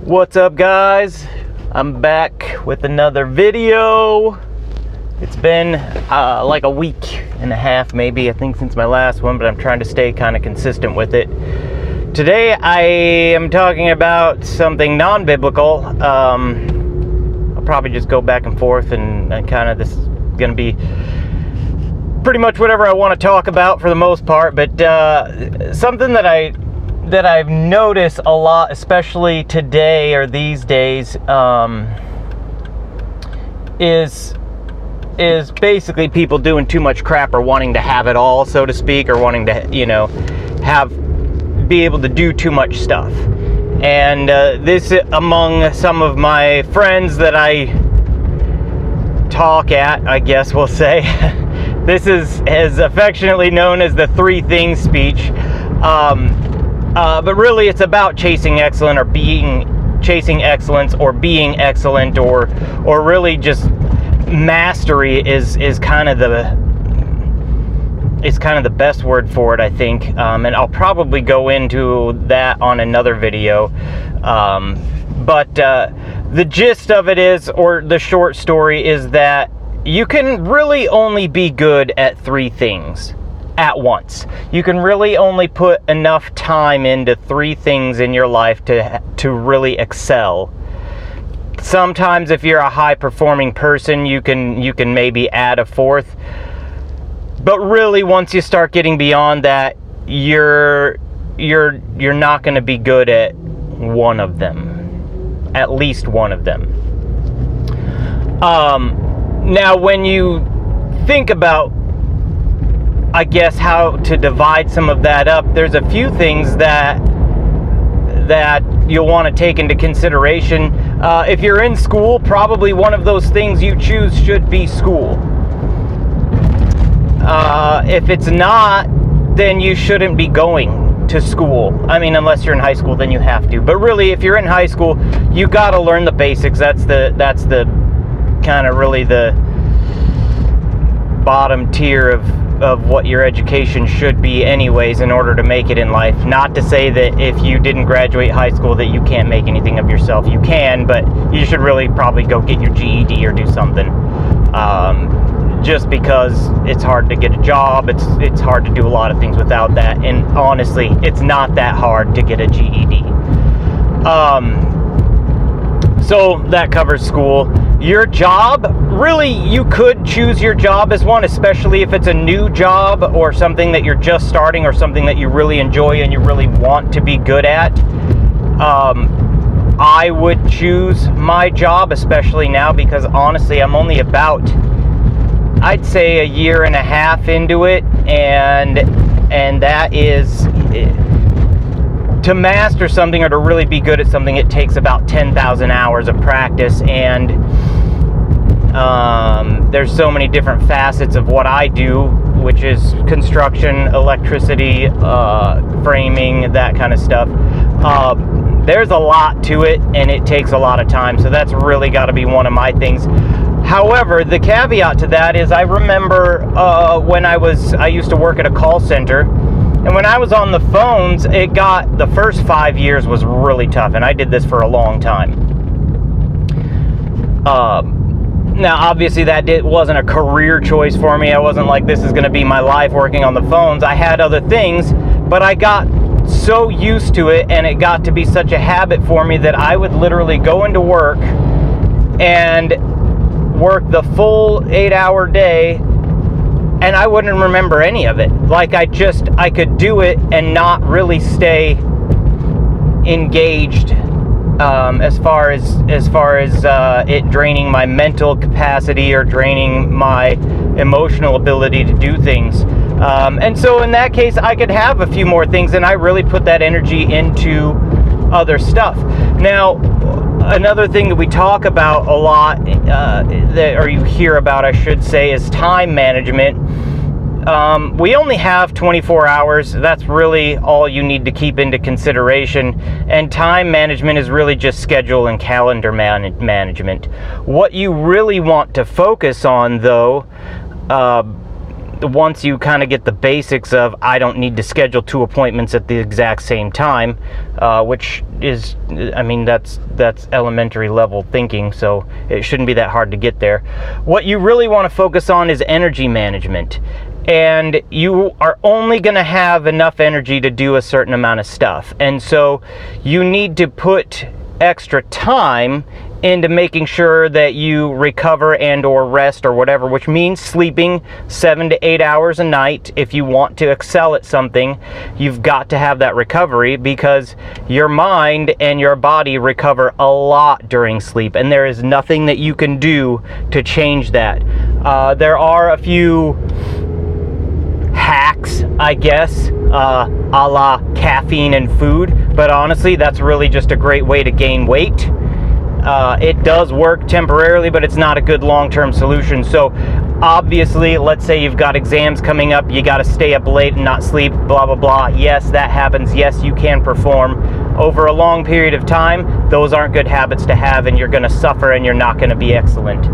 What's up, guys? I'm back with another video. It's been like a week and a half, maybe, I think, since my last one, but I'm trying to stay kind of consistent with it. Today I am talking about something non-biblical. I'll probably just go back and forth and kind of, this is going to be pretty much whatever I want to talk about for the most part, but something that I've noticed a lot, especially today or these days, is basically people doing too much crap or wanting to have it all, so to speak, or wanting to, be able to do too much stuff. And this, among some of my friends that I talk at, I guess we'll say, this is as affectionately known as the 3 things speech. But really, it's about chasing excellence, or being excellent, or really just mastery is kind of the best word for it, I think. And I'll probably go into that on another video. But the gist of it is, or the short story is, that you can really only be good at 3 things at once. You can really only put enough time into 3 things in your life to really excel. Sometimes if you're a high performing person, you can maybe add a 4th. But really, once you start getting beyond that, you're not going to be good at one of them. At least one of them. Now when you think about, I guess, how to divide some of that up, there's a few things that you'll want to take into consideration. If you're in school, probably one of those things you choose should be school. If it's not, then you shouldn't be going to school. I mean, unless you're in high school, then you have to. But really, if you're in high school, you got to learn the basics. That's the kind of really the bottom tier of what your education should be anyways, in order to make it in life. Not to say that if you didn't graduate high school that you can't make anything of yourself. You can, but you should really probably go get your GED or do something. Just because it's hard to get a job, it's hard to do a lot of things without that, and honestly, it's not that hard to get a GED. So that covers school. Your job, really, you could choose your job as one, especially if it's a new job or something that you're just starting, or something that you really enjoy and you really want to be good at. I would choose my job, especially now, because honestly, I'm only about, I'd say, 1.5 years into it, and that is, to master something or to really be good at something, it takes about 10,000 hours of practice. And there's so many different facets of what I do, which is construction, electricity, framing, that kind of stuff. There's a lot to it, and it takes a lot of time, so that's really got to be one of my things. However, the caveat to that is, I remember when I used to work at a call center, and when I was on the phones, the first 5 years was really tough, and I did this for a long time. Now, obviously, wasn't a career choice for me. I wasn't like, this is going to be my life working on the phones. I had other things, but I got so used to it, and it got to be such a habit for me that I would literally go into work and work the full 8-hour day, and I wouldn't remember any of it. Like, I could do it and not really stay engaged, as far as it draining my mental capacity or draining my emotional ability to do things. And so in that case, I could have a few more things, and I really put that energy into other stuff. Now, another thing that we talk about a lot, or you hear about, I should say, is time management. We only have 24 hours. That's really all you need to keep into consideration. And time management is really just schedule and calendar management. What you really want to focus on, though, once you kind of get the basics of, I don't need to schedule 2 appointments at the exact same time, which is, I mean, that's elementary level thinking, so it shouldn't be that hard to get there. What you really want to focus on is energy management. And you are only going to have enough energy to do a certain amount of stuff. And so you need to put extra time into making sure that you recover and or rest or whatever, which means sleeping 7 to 8 hours a night. If you want to excel at something, you've got to have that recovery, because your mind and your body recover a lot during sleep, and there is nothing that you can do to change that. There are a few hacks, I guess, a la caffeine and food, but honestly, that's really just a great way to gain weight. It does work temporarily, but it's not a good long-term solution. So obviously, let's say you've got exams coming up, you got to stay up late and not sleep, blah, blah, blah. Yes, that happens. Yes, you can perform. Over a long period of time, those aren't good habits to have, and you're going to suffer and you're not going to be excellent.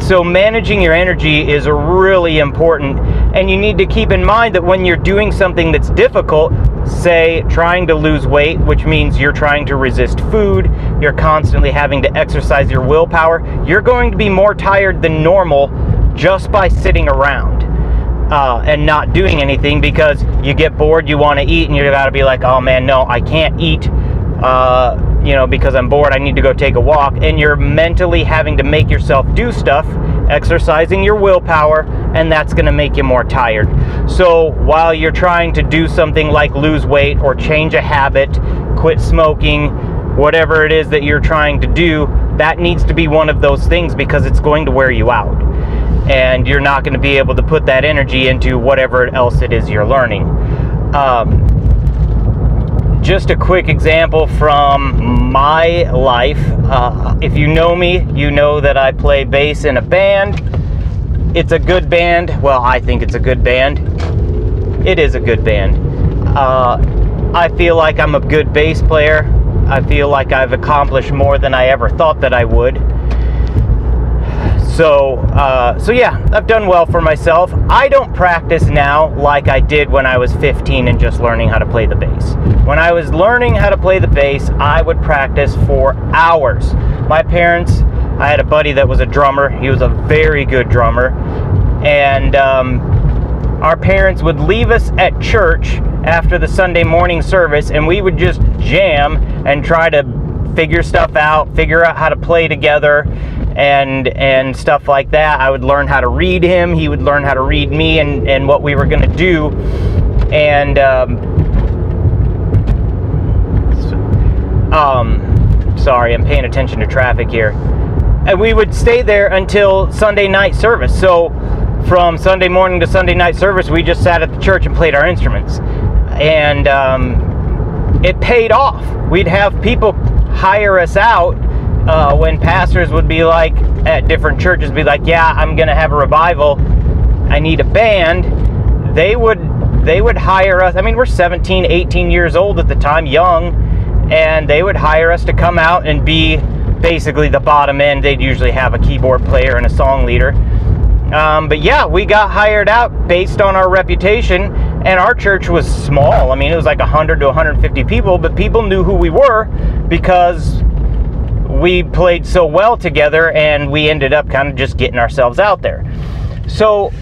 So managing your energy is really important, and you need to keep in mind that when you're doing something that's difficult, say trying to lose weight, which means you're trying to resist food, you're constantly having to exercise your willpower, you're going to be more tired than normal just by sitting around and not doing anything, because you get bored, you want to eat, and you got to be like, oh man, no, I can't eat because I'm bored, I need to go take a walk. And you're mentally having to make yourself do stuff, exercising your willpower, and that's going to make you more tired. So while you're trying to do something like lose weight or change a habit, quit smoking, whatever it is that you're trying to do, that needs to be one of those things, because it's going to wear you out. And you're not going to be able to put that energy into whatever else it is you're learning. Just a quick example from my life. If you know me, you know that I play bass in a band. It's a good band. Well, I think it's a good band. It is a good band. I feel like I'm a good bass player. I feel like I've accomplished more than I ever thought that I would. So yeah, I've done well for myself. I don't practice now like I did when I was 15 and just learning how to play the bass. When I was learning how to play the bass, I would practice for hours. My parents, I had a buddy that was a drummer. He was a very good drummer. And our parents would leave us at church after the Sunday morning service, and we would just jam and try to figure stuff out, figure out how to play together, and stuff like that. I would learn how to read him, he would learn how to read me, and what we were going to do. And sorry, I'm paying attention to traffic here. And we would stay there until Sunday night service. So from Sunday morning to Sunday night service, we just sat at the church and played our instruments. And it paid off. We'd have people hire us out when pastors would be like, at different churches, be like, yeah, I'm gonna have a revival, I need a band. They would hire us. I mean, we're 17, 18 years old at the time, young, and they would hire us to come out and be basically the bottom end. They'd usually have a keyboard player and a song leader. But yeah, we got hired out based on our reputation, and our church was small. I mean, it was like 100 to 150 people, but people knew who we were because we played so well together, and we ended up kind of just getting ourselves out there. So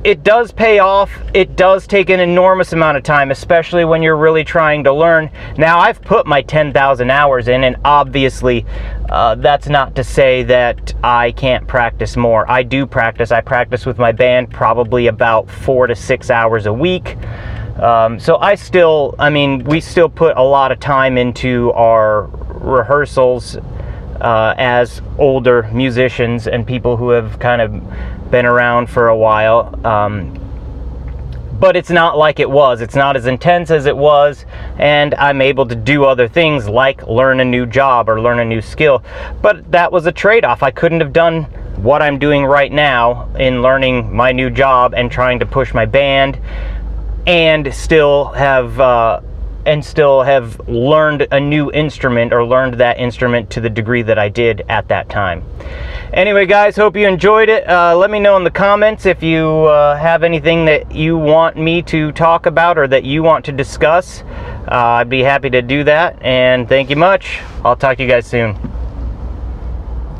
it does pay off. It does take an enormous amount of time, especially when you're really trying to learn. Now, I've put my 10,000 hours in, and obviously that's not to say that I can't practice more. I do practice. I practice with my band probably about 4 to 6 hours a week. So we still put a lot of time into our rehearsals as older musicians and people who have kind of been around for a while, but it's not like it was. It's not as intense as it was, and I'm able to do other things like learn a new job or learn a new skill. But that was a trade-off. I couldn't have done what I'm doing right now in learning my new job and trying to push my band, and still have learned a new instrument, or learned that instrument to the degree that I did at that time. Anyway, guys, hope you enjoyed it. Let me know in the comments if you have anything that you want me to talk about or that you want to discuss. I'd be happy to do that, and thank you much. I'll talk to you guys soon.